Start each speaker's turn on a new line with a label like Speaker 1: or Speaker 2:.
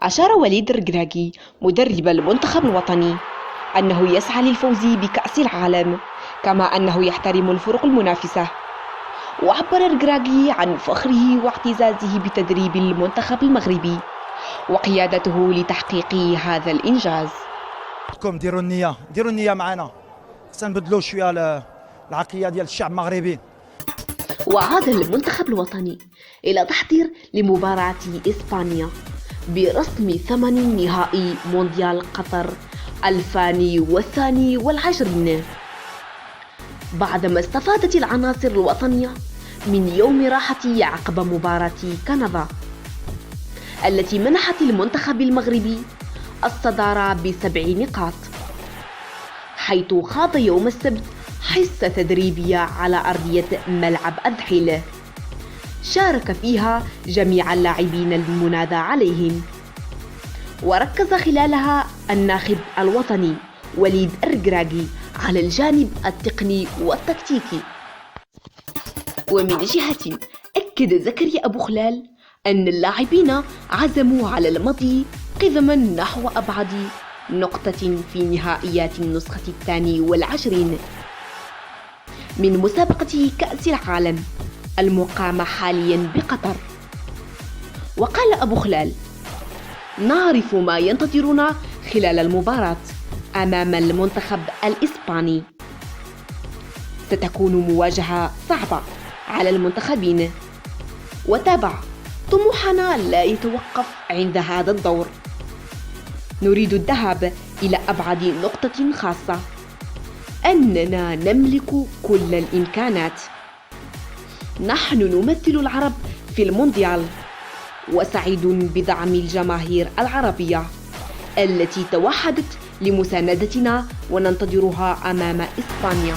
Speaker 1: أشار وليد الركراكي مدرب المنتخب الوطني أنه يسعى للفوز بكأس العالم، كما أنه يحترم الفرق المنافسة. وعبر الركراكي عن فخره واعتزازه بتدريب المنتخب المغربي وقيادته لتحقيق هذا الإنجاز.
Speaker 2: ديروا النية معنا، سنبدلوا شوية العقلية ديال الشعب المغربي.
Speaker 1: وعاد المنتخب الوطني إلى تحضير لمباراة إسبانيا برسم ثمن نهائي مونديال قطر 2022، بعدما استفادت العناصر الوطنية من يوم راحة عقب مباراة كندا التي منحت المنتخب المغربي الصدارة ب7 نقاط، حيث خاض يوم السبت حصة تدريبية على أرضية ملعب الذحيل شارك فيها جميع اللاعبين المنادى عليهم. وركز خلالها الناخب الوطني وليد الركراكي على الجانب التقني والتكتيكي. ومن جهة أكد زكريا أبو خلال أن اللاعبين عزموا على المضي قدما نحو أبعد نقطة في نهائيات النسخة 22 من مسابقة كأس العالم المقامة حاليا بقطر. وقال أبو خلال: نعرف ما ينتظرنا خلال المباراة أمام المنتخب الإسباني، ستكون مواجهة صعبة على المنتخبين، وتابع: طموحنا لا يتوقف عند هذا الدور، نريد الذهاب إلى أبعد نقطة خاصة، أننا نملك كل الإمكانات، نحن نمثل العرب في المونديال، وسعيد بدعم الجماهير العربية التي توحدت لمساندتنا وننتظرها أمام إسبانيا.